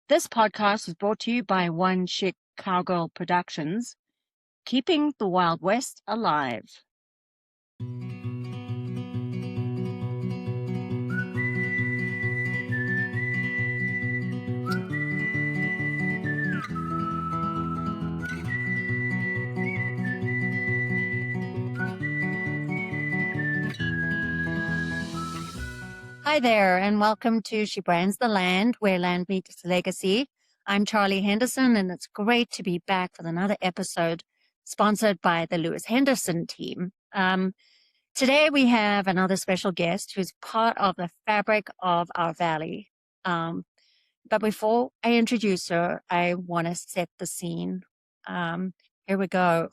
This podcast is brought to you by One Chick Cowgirl Productions, keeping the Wild West alive. Hi there, and welcome to She Brands the Land, where land meets legacy. I'm Charlie Henderson, and it's great to be back with another episode sponsored by the Lewis Henderson team. Today we have another special guest who's part of the fabric of our valley. But before I introduce her, I want to set the scene. Here we go.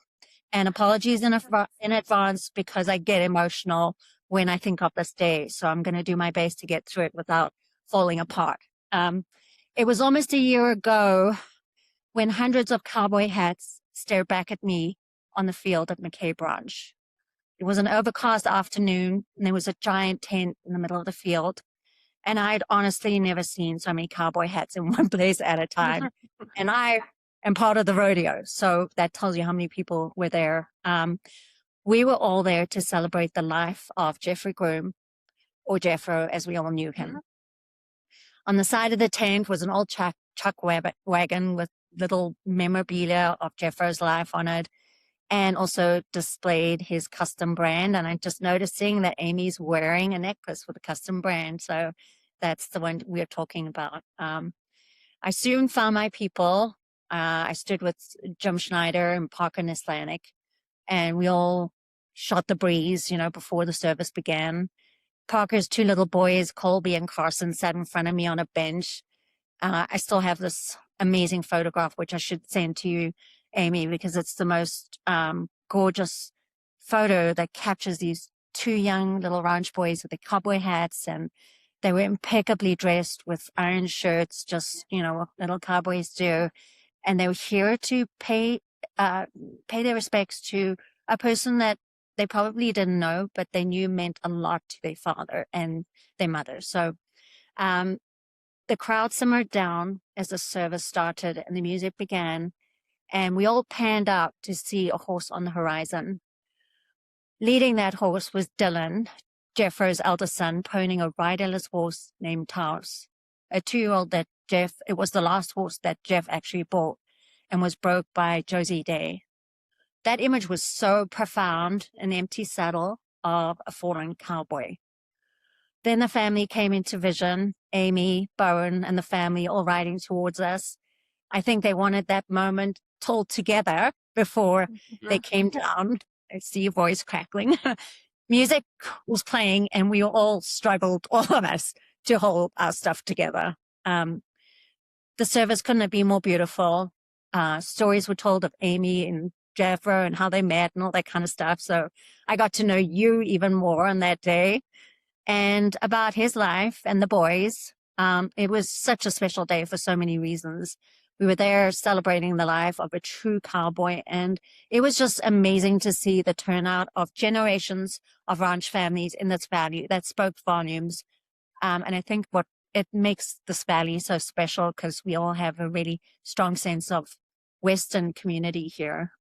And apologies in advance because I get emotional when I think of this day. So I'm going to do my best to get through it without falling apart. It was almost a year ago when hundreds of cowboy hats stared back at me on the field at McKay Branch. It was an overcast afternoon, and there was a giant tent in the middle of the field. And I'd honestly never seen so many cowboy hats in one place at a time. And I am part of the rodeo, so that tells you how many people were there. We were all there to celebrate the life of Jeffro Groom, or Jeffro as we all knew him. On the side of the tent was an old chuck wagon with little memorabilia of Jeffro's life on it, and also displayed his custom brand. And I'm just noticing that Amy's wearing a necklace with a custom brand. So that's the one we're talking about. I soon found my people. I stood with Jim Schneider and Parker Nislanik, and we all shot the breeze, before the service began. Parker's two little boys, Colby and Carson, sat in front of me on a bench. I still have this amazing photograph, which I should send to you, Amy, because it's the most gorgeous photo that captures these two young little ranch boys with their cowboy hats, and they were impeccably dressed with iron shirts, just, what little cowboys do. And they were here to pay their respects to a person that they probably didn't know, but they knew meant a lot to their father and their mother. So the crowd simmered down as the service started and the music began, and we all panned out to see a horse on the horizon. Leading that horse was Dylan, Jeffro's eldest son, ponying a riderless horse named Taos, a 2-year-old it was the last horse that Jeff actually bought and was broke by Josie Day. That image was so profound, an empty saddle of a fallen cowboy. Then the family came into vision, Amy, Bowen, and the family all riding towards us. I think they wanted that moment told together before they came down. I see your voice crackling. Music was playing, and we all struggled, all of us, to hold our stuff together. The service couldn't have been more beautiful. Stories were told of Amy and Jeffro and how they met and all that kind of stuff. So I got to know you even more on that day and about his life and the boys. It was such a special day for so many reasons. We were there celebrating the life of a true cowboy, and it was just amazing to see the turnout of generations of ranch families in this valley that spoke volumes. And I think what it makes this valley so special, because we all have a really strong sense of Western community here.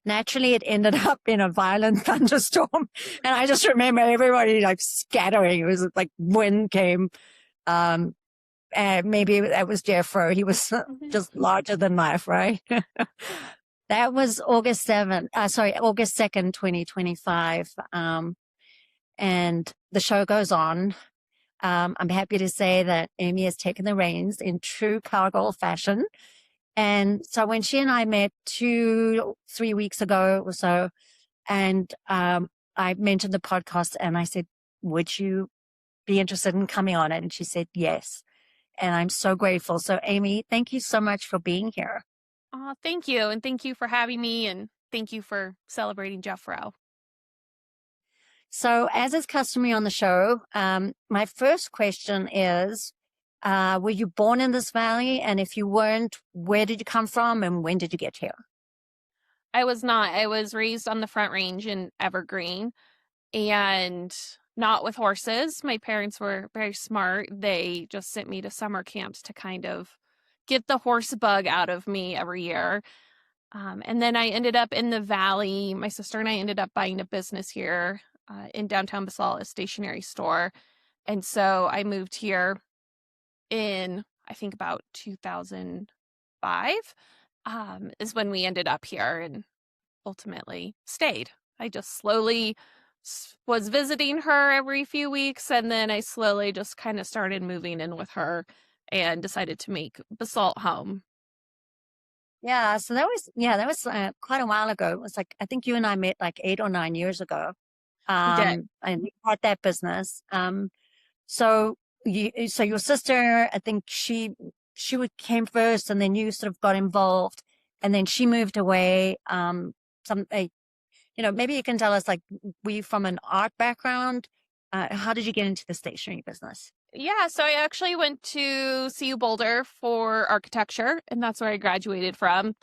Naturally, it ended up in a violent thunderstorm, and I just remember everybody scattering. It was like wind came. And maybe that was Jeffro. He was just larger than life, right? That was August 2nd, 2025. And the show goes on. I'm happy to say that Amy has taken the reins in true cowgirl fashion. And so when she and I met 2-3 weeks ago or so, and I mentioned the podcast, and I said, would you be interested in coming on it? And she said, yes. And I'm so grateful. So Amy, thank you so much for being here. Oh, thank you. And thank you for having me. And thank you for celebrating Jeffro. So as is customary on the show, my first question is, were you born in this valley? And if you weren't, where did you come from and when did you get here? I was not. I was raised on the Front Range in Evergreen. And not with horses. My parents were very smart. They just sent me to summer camps to kind of get the horse bug out of me every year. And then I ended up in the valley. My sister and I ended up buying a business here in downtown Basalt, a stationery store. And so I moved here in, I think, about 2005, is when we ended up here and ultimately stayed. I just slowly was visiting her every few weeks, and then I slowly just kind of started moving in with her and decided to make Basalt home. Yeah, so that was quite a while ago. It was like I think you and I met like 8 or 9 years ago. We did. And you had that business. So so your sister, I think came first, and then you sort of got involved, and then she moved away. Some, maybe you can tell us, like, were you from an art background? How did you get into the stationery business? Yeah, so I actually went to CU Boulder for architecture, and that's where I graduated from.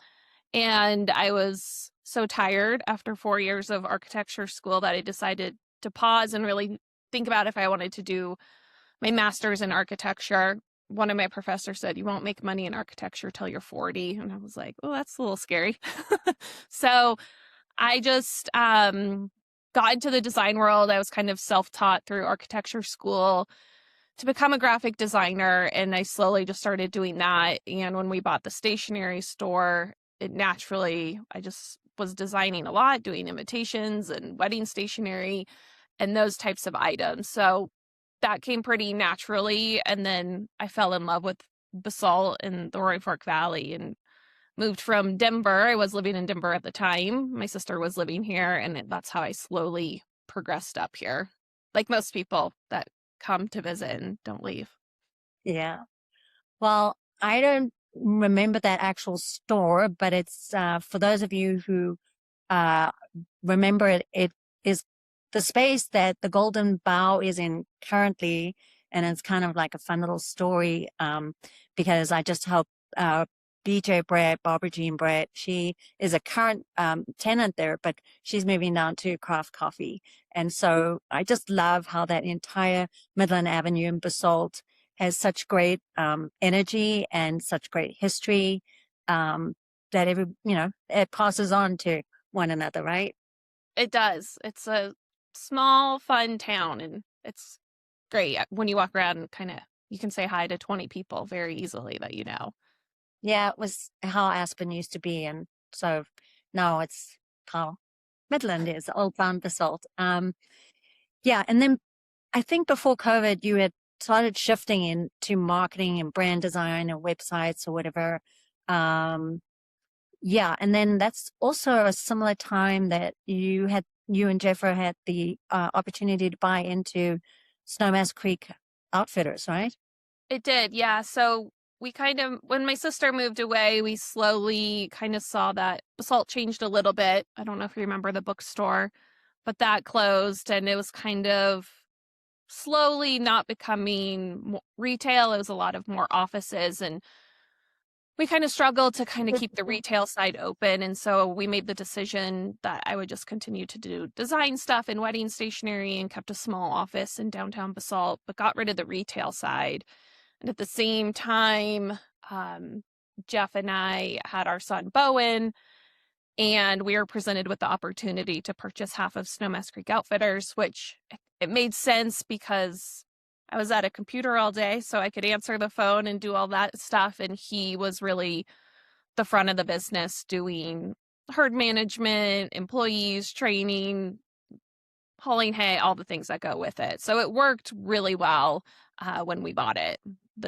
And I was so tired after 4 years of architecture school that I decided to pause and really think about if I wanted to do my master's in architecture. One of my professors said, "You won't make money in architecture till you're 40." And I was like, "Oh, that's a little scary." So I just got into the design world. I was kind of self-taught through architecture school to become a graphic designer, and I slowly just started doing that. And when we bought the stationery store, it naturally, I just was designing a lot, doing invitations and wedding stationery and those types of items. So that came pretty naturally. And then I fell in love with Basalt in the Roaring Fork Valley and moved from Denver. I was living in Denver at the time. My sister was living here, and that's how I slowly progressed up here. Like most people that come to visit and don't leave. Yeah. Well, I don't remember that actual store, but it's for those of you who uh, remember it, it is the space that the Golden Bough is in currently, and it's kind of like a fun little story because I just helped BJ Brett, Barbara Jean Brett. She is a current tenant there, but she's moving down to Craft Coffee. And so I just love how that entire Midland Avenue in Basalt has such great energy and such great history that it passes on to one another, right? It does. It's a small, fun town, and it's great. When you walk around and kind of, you can say hi to 20 people very easily that you know. Yeah, it was how Aspen used to be. And so now it's how Midland is, Old Town Basalt. Yeah. And then I think before COVID, you had started shifting into marketing and brand design and websites or whatever. Um, yeah. And then that's also a similar time that you and Jeffro had the opportunity to buy into Snowmass Creek Outfitters, right? It did, yeah. So we kind of, when my sister moved away, we slowly kind of saw that Basalt changed a little bit. I don't know if you remember the bookstore, but that closed, and it was kind of slowly not becoming retail. It was a lot of more offices, and we kind of struggled to kind of keep the retail side open. And so we made the decision that I would just continue to do design stuff and wedding stationery and kept a small office in downtown Basalt, but got rid of the retail side. And at the same time, um, Jeff and I had our son Bowen, and we were presented with the opportunity to purchase half of Snowmass Creek Outfitters, which it made sense because I was at a computer all day, so I could answer the phone and do all that stuff. And he was really the front of the business doing herd management, employees, training, hauling hay, all the things that go with it. So it worked really well when we bought it,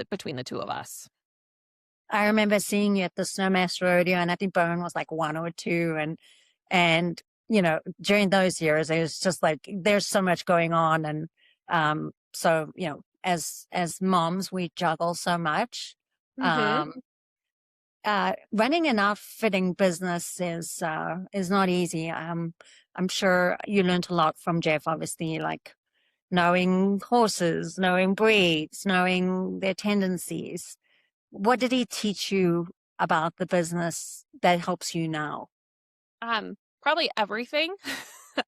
between the two of us. I remember seeing you at the Snowmass Rodeo, and I think Bowen was like 1 or 2, and during those years, it was just like there's so much going on, and so as moms, we juggle so much. Mm-hmm. Um, Running an outfitting business is not easy. I'm sure you learned a lot from Jeff, obviously, like knowing horses, knowing breeds, knowing their tendencies. What did he teach you about the business that helps you now? Probably everything.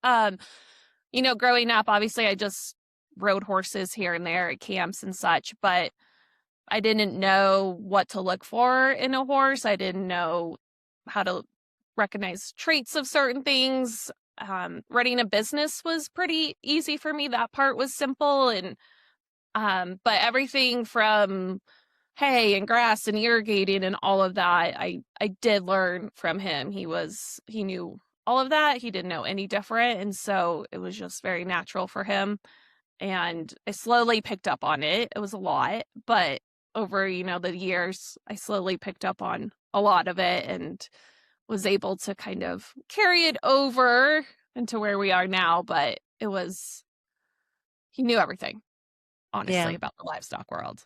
um, Growing up, obviously, I just rode horses here and there at camps and such, but I didn't know what to look for in a horse. I didn't know how to recognize traits of certain things. Running a business was pretty easy for me. That part was simple. And but everything from hay and grass and irrigating and all of that, I did learn from him. He knew all of that. He didn't know any different. And so it was just very natural for him. And I slowly picked up on it. It was a lot, but over, the years, I slowly picked up on a lot of it and was able to kind of carry it over into where we are now. But he knew everything, Yeah. honestly, about the livestock world.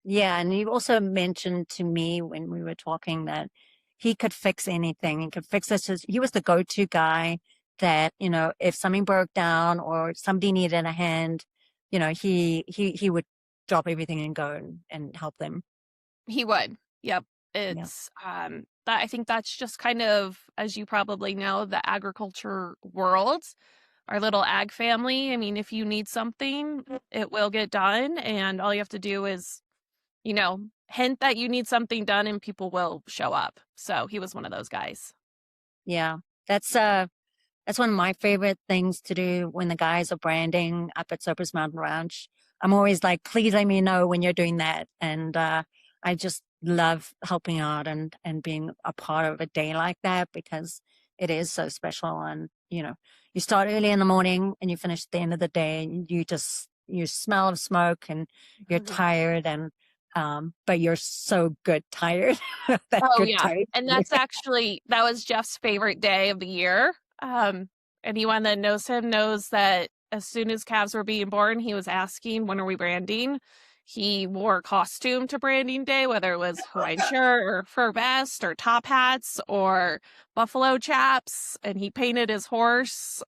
Yeah. And you also mentioned to me when we were talking that he could fix anything. He could fix this. He was the go-to guy that, if something broke down or somebody needed a hand, he would drop everything and go and help them. He would. Yep. Yeah. It's that I think that's just kind of, as you probably know, the agriculture world, our little ag family. I mean, if you need something, it will get done. And all you have to do is, hint that you need something done and people will show up. So he was one of those guys. Yeah. That's one of my favorite things to do when the guys are branding up at Soper's Mountain Ranch. I'm always like, please let me know when you're doing that. And I just love helping out and being a part of a day like that because it is so special. And, you start early in the morning and you finish at the end of the day and you smell of smoke and you're tired but you're so good tired. That Oh good yeah. tired. And that was Jeff's favorite day of the year. Anyone that knows him knows that as soon as calves were being born, he was asking, when are we branding? He wore a costume to branding day, whether it was Hawaiian shirt or fur vest or top hats or buffalo chaps, and he painted his horse.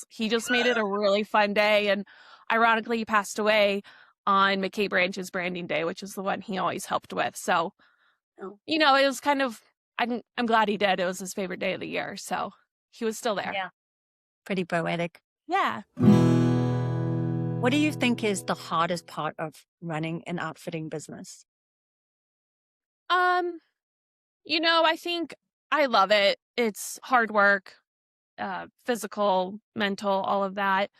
He just made it a really fun day. And ironically, he passed away on McKay Branch's branding day, which is the one he always helped with. So, it was kind of, I'm glad he did. It was his favorite day of the year. So he was still there. Yeah. Pretty poetic. Yeah. What do you think is the hardest part of running an outfitting business? I think I love it. It's hard work, physical, mental, all of that.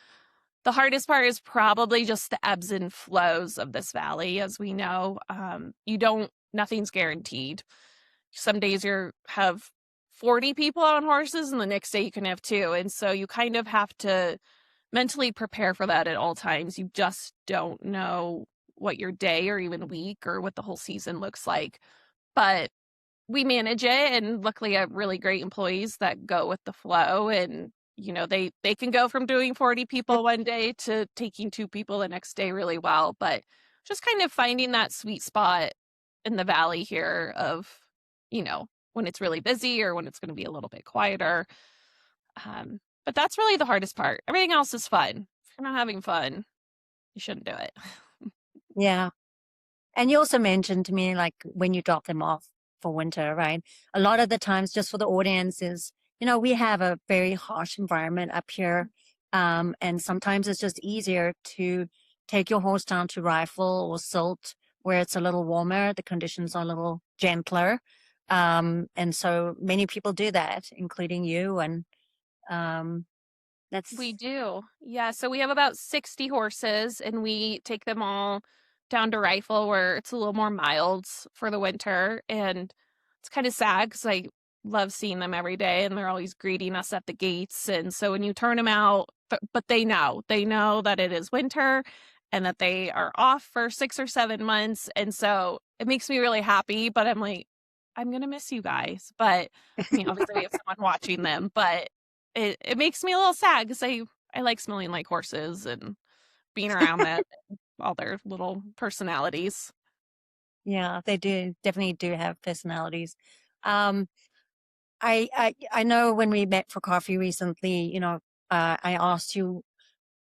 The hardest part is probably just the ebbs and flows of this valley. As we know, nothing's guaranteed. Some days you have 40 people on horses and the next day you can have two. And so you kind of have to mentally prepare for that at all times. You just don't know what your day or even week or what the whole season looks like. But we manage it, and luckily I have really great employees that go with the flow, and they can go from doing 40 people one day to taking two people the next day really well. But just kind of finding that sweet spot in the valley here of when it's really busy or when it's going to be a little bit quieter. But that's really the hardest part. Everything else is fun. If you're not having fun, you shouldn't do it. Yeah. And you also mentioned to me, like when you drop them off for winter, right? A lot of the times, just for the audience, is, we have a very harsh environment up here. And sometimes it's just easier to take your horse down to Rifle or Silt, where it's a little warmer, the conditions are a little gentler. And so many people do that, including you. And We do. Yeah. So we have about 60 horses, and we take them all down to Rifle where it's a little more mild for the winter. And it's kind of sad because I love seeing them every day and they're always greeting us at the gates. And so when you turn them out, but they know that it is winter and that they are off for 6 or 7 months. And so it makes me really happy, but I'm like, I'm going to miss you guys. But obviously we have someone watching them, but it makes me a little sad because I like smelling like horses and being around them, all their little personalities. Yeah, they definitely do have personalities. I know when we met for coffee recently, I asked you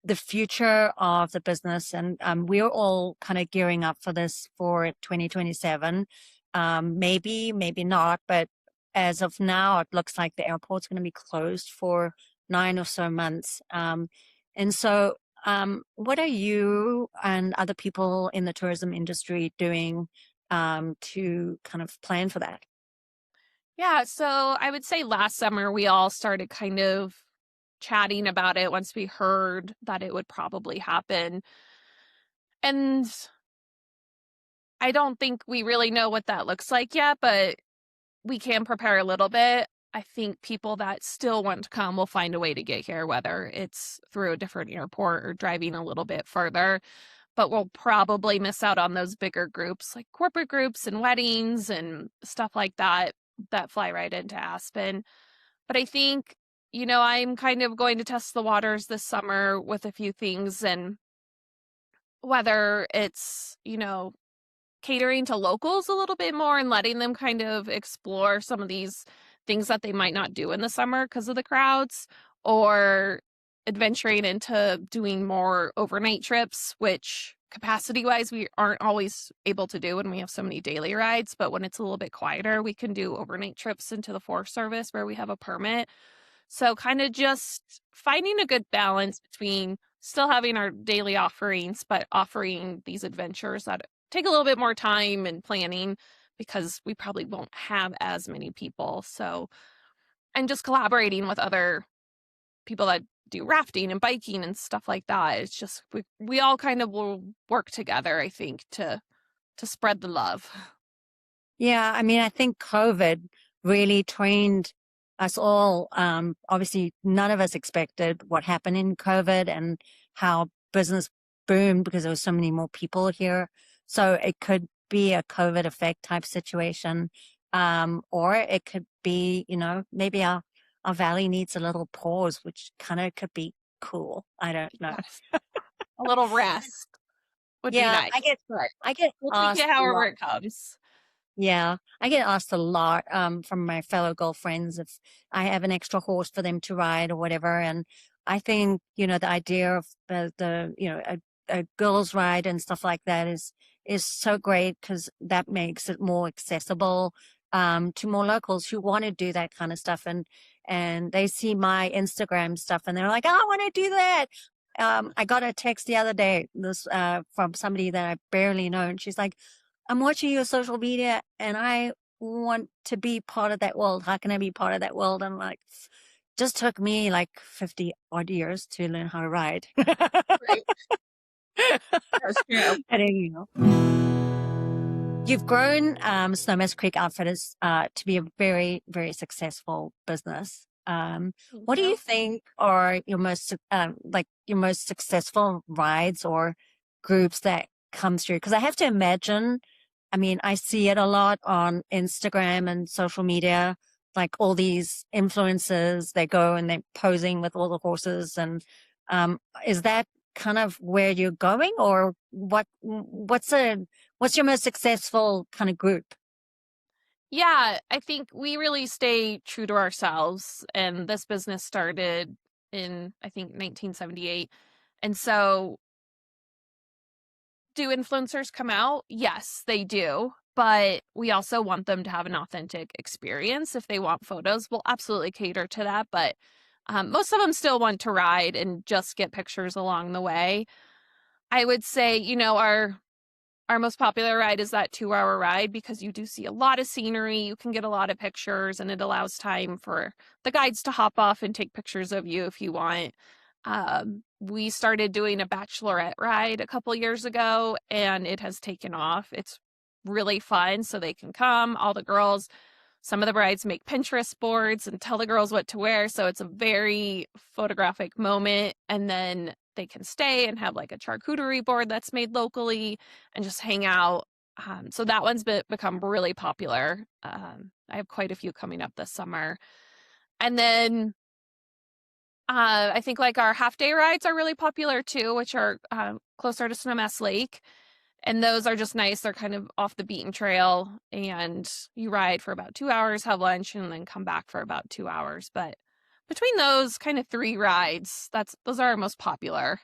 the future of the business, and we're all kind of gearing up for this for 2027. Maybe not, but as of now, it looks like the airport's going to be closed for 9 or so months. And so What are you and other people in the tourism industry doing to kind of plan for that? Yeah, so I would say last summer we all started kind of chatting about it once we heard that it would probably happen. And I don't think we really know what that looks like yet, but we can prepare a little bit. I think people that still want to come will find a way to get here, whether it's through a different airport or driving a little bit further. But we'll probably miss out on those bigger groups like corporate groups and weddings and stuff like that that fly right into Aspen. But I think, I'm kind of going to test the waters this summer with a few things, and whether it's, catering to locals a little bit more and letting them kind of explore some of these things that they might not do in the summer because of the crowds, or adventuring into doing more overnight trips, which capacity wise we aren't always able to do when we have so many daily rides. But when it's a little bit quieter, we can do overnight trips into the Forest Service where we have a permit. So kind of just finding a good balance between still having our daily offerings, but offering these adventures that take a little bit more time and planning because we probably won't have as many people. So, and just collaborating with other people that do rafting and biking and stuff like that. It's just we all kind of will work together, I think, to spread the love. Yeah, I mean, I think COVID really trained us all. Obviously, none of us expected what happened in COVID and how business boomed because there was so many more people here. So it could be a COVID effect type situation. Or it could be, maybe our valley needs a little pause, which kind of could be cool. I don't know. Yes. A little rest would be Yeah, nice, but I get we'll take asked it a however lot. it comes. Yeah, I get asked a lot from my fellow girlfriends if I have an extra horse for them to ride or whatever. And I think, the idea of a girls' ride and stuff like that is so great because that makes it more accessible to more locals who want to do that kind of stuff. And they see my Instagram stuff and they're like, oh, I want to do that. I got a text the other day from somebody that I barely know, and she's like, I'm watching your social media and I want to be part of that world. How can I be part of that world? I'm like, just took me like 50 odd years to learn how to ride. Right. That's true. But anyhow, you've grown Snowmass Creek Outfitters to be a very, very successful business. Thank What do you you. think are your most successful rides or groups that come through? Because I have to imagine, I mean, I see it a lot on Instagram and social media, like all these influencers, they go and they're posing with all the horses. And is that kind of where you're going, or what's your most successful kind of group? Yeah, I think we really stay true to ourselves. And this business started in, I think, 1978. And so, do influencers come out? Yes, they do. But we also want them to have an authentic experience. If they want photos, we'll absolutely cater to that. But most of them still want to ride and just get pictures along the way. I would say, our most popular ride is that 2-hour ride because you do see a lot of scenery, you can get a lot of pictures, and it allows time for the guides to hop off and take pictures of you if you want. We started doing a bachelorette ride a couple years ago, and it has taken off. It's really fun, so they can come, all the girls. Some of the brides make Pinterest boards and tell the girls what to wear, so it's a very photographic moment. And then they can stay and have like a charcuterie board that's made locally and just hang out. So that one's become really popular. I have quite a few coming up this summer. And then I think like our half day rides are really popular too, which are closer to Snowmass Lake. And those are just nice. They're kind of off the beaten trail, and you ride for about 2 hours, have lunch, and then come back for about 2 hours. But between those kind of three rides, those are our most popular.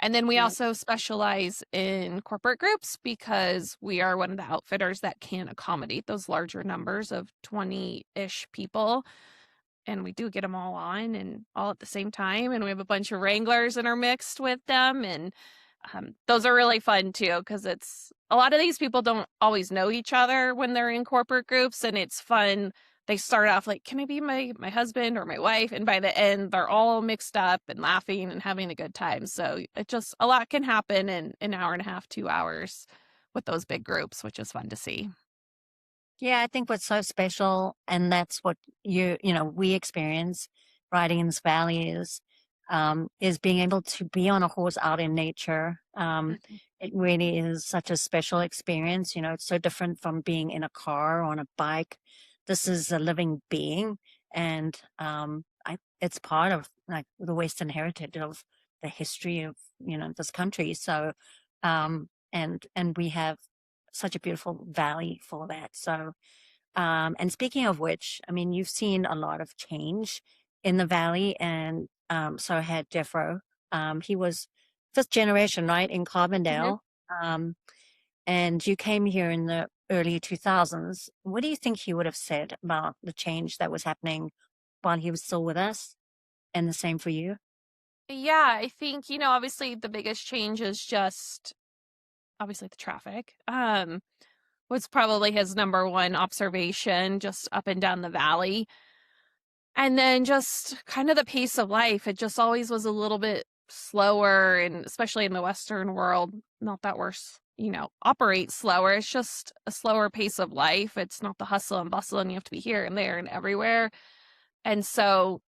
And then we Yeah. also specialize in corporate groups because we are one of the outfitters that can accommodate those larger numbers of 20-ish people. and we do get them all on and all at the same time. And we have a bunch of Wranglers intermixed with them. And those are really fun too, because it's a lot of these people don't always know each other when they're in corporate groups, and it's fun. They start off like, can I be my husband or my wife? And by the end, they're all mixed up and laughing and having a good time. So it just, a lot can happen in an hour and a half, 2 hours with those big groups, which is fun to see. Yeah, I think what's so special, and that's what we experience riding in this valley is being able to be on a horse out in nature. It really is such a special experience. It's so different from being in a car or on a bike. This is a living being, and it's part of like the Western heritage of the history of this country. So, and we have such a beautiful valley for that. So, and speaking of which, I mean, you've seen a lot of change in the valley, and so had Jeffro. He was fifth generation, right, in Mhm. Carbondale. And you came here in the early 2000s. What do you think he would have said about the change that was happening while he was still with us? And the same for you? Yeah, I think, obviously the biggest change is just obviously the traffic. Was probably his number one observation, just up and down the valley. And then just kind of the pace of life. It just always was a little bit slower, and especially in the Western world, not that operate slower. It's just a slower pace of life. It's not the hustle and bustle, and you have to be here and there and everywhere. And so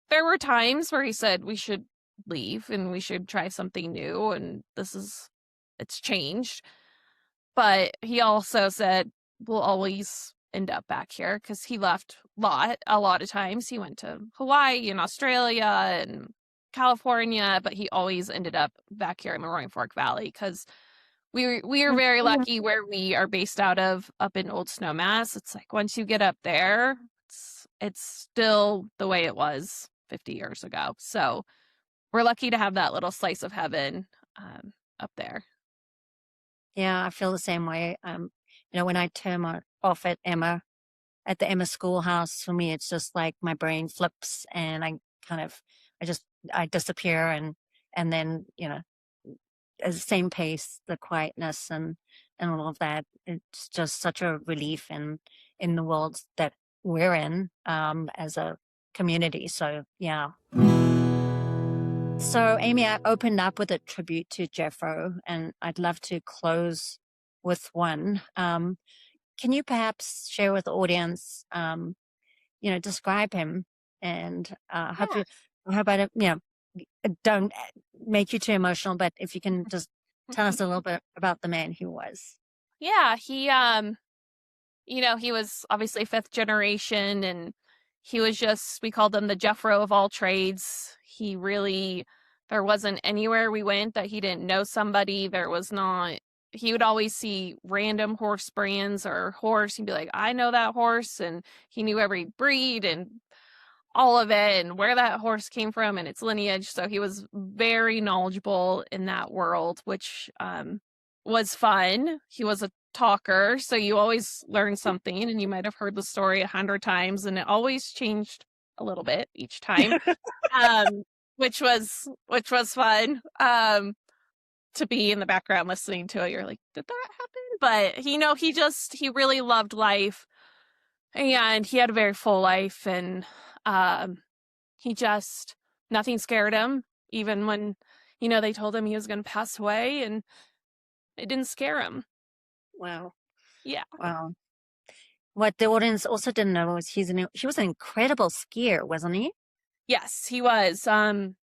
there were times where he said we should leave and we should try something new, and it's changed. But he also said we'll always end up back here, because he left a lot of times. He went to Hawaii and Australia and California, but he always ended up back here in the Roaring Fork Valley, because we are very lucky where we are based out of, up in Old Snowmass. It's like once you get up there, it's still the way it was 50 years ago. So we're lucky to have that little slice of heaven up there. Yeah, I feel the same way. When I off at the Emma schoolhouse, for me, it's just like my brain flips and kind of, I disappear, and then, at the same pace, the quietness and all of that. It's just such a relief in the world that we're in, as a community. So, yeah. So, Amy, I opened up with a tribute to Jeffro, and I'd love to close with one. Can you perhaps share with the audience, describe him, and Yeah. how about it, don't make you too emotional, but if you can just tell us a little bit about the man he was. Yeah, he was obviously fifth generation, and he was just, we called him the Jeffro of all trades. He really, there wasn't anywhere we went that he didn't know somebody. There was not, he would always see random horse brands or horse. He'd be like, I know that horse. And he knew every breed and all of it and where that horse came from and its lineage. So he was very knowledgeable in that world, which was fun. He was a talker, so you always learn something, and you might have heard the story 100 times, and it always changed a little bit each time, um, which was fun. To be in the background listening to it, you're like, did that happen? But he really loved life, and he had a very full life, and um, he just, nothing scared him, even when, they told him he was going to pass away, and it didn't scare him. Wow. Yeah. Wow. What the audience also didn't know was he was an incredible skier, wasn't he? Yes, he was.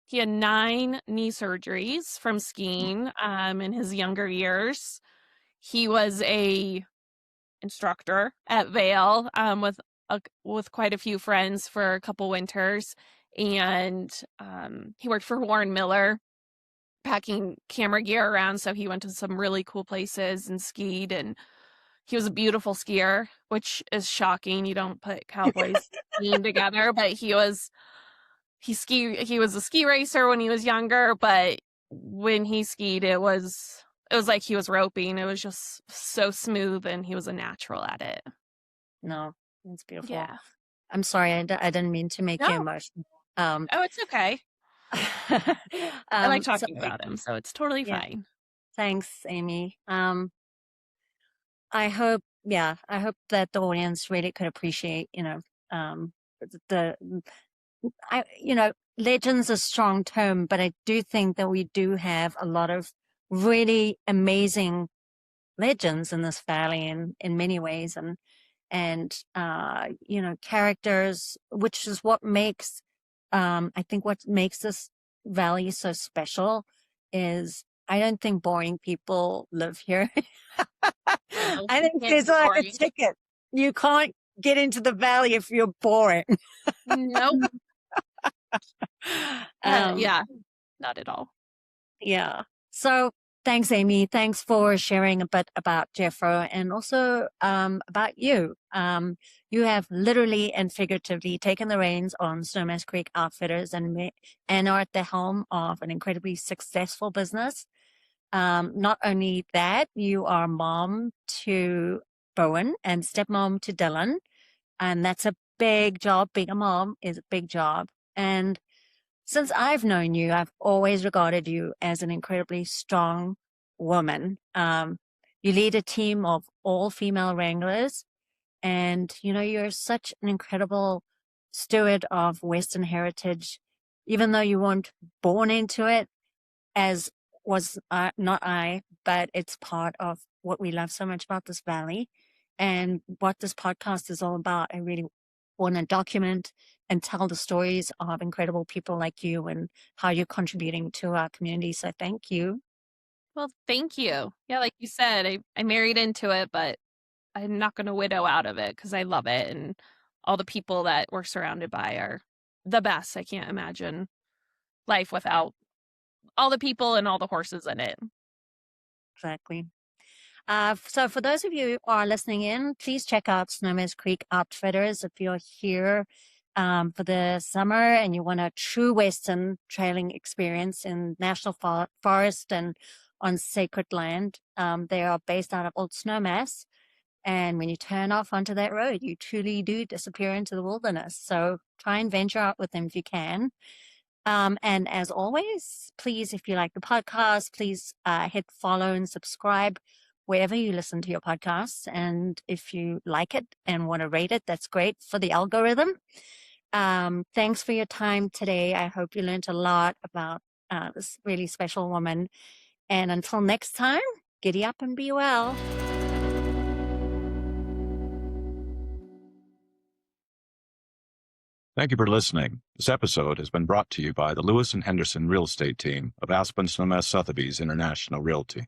He had 9 knee surgeries from skiing, in his younger years. He was a instructor at Vail, with quite a few friends for a couple winters, and he worked for Warren Miller, packing camera gear around. So he went to some really cool places and skied, and he was a beautiful skier, which is shocking. You don't put cowboys skiing together, but he was a ski racer when he was younger, but when he skied, it was like he was roping. It was just so smooth, and he was a natural at it. No, it's beautiful. Yeah. I'm sorry, I didn't mean to make you No. emotional. Um, Oh, it's okay. I like so talking about him, so it's totally yeah, fine. thanks, Amy. I hope that the audience really could appreciate, um, the, legend's a strong term, but I do think that we do have a lot of really amazing legends in this valley in many ways, and characters, which is what makes, I think what makes this valley so special is I don't think boring people live here. No, I you think can't there's be like a boring. ticket. You can't get into the valley if you're boring. Nope. Um, Yeah, not at all. yeah. So thanks, Amy. Thanks for sharing a bit about Jeffro and also about you. You have literally and figuratively taken the reins on Snowmass Creek Outfitters and are at the helm of an incredibly successful business. Not only that, you are mom to Bowen and stepmom to Dylan, and that's a big job. Being a mom is a big job. And since I've known you, I've always regarded you as an incredibly strong woman. You lead a team of all female wranglers, and you're such an incredible steward of Western heritage. Even though you weren't born into it, as was not I, but it's part of what we love so much about this valley and what this podcast is all about. I really want to document and tell the stories of incredible people like you and how you're contributing to our community. So thank you. Well, thank you. Yeah, like you said, I married into it, but I'm not going to widow out of it because I love it. And all the people that we're surrounded by are the best. I can't imagine life without all the people and all the horses in it. Exactly. So for those of you who are listening in, please check out Snowmass Creek Outfitters if you're here for the summer and you want a true Western trailing experience in national forest and on sacred land. They are based out of Old Snowmass. And when you turn off onto that road, you truly do disappear into the wilderness. So try and venture out with them if you can. And as always, please, if you like the podcast, please hit follow and subscribe wherever you listen to your podcasts. And if you like it and want to rate it, that's great for the algorithm. Thanks for your time today. I hope you learned a lot about this really special woman. And until next time, giddy up and be well. Thank you for listening. This episode has been brought to you by the Lewis and Henderson Real Estate Team of Aspen Snowmass Sotheby's International Realty.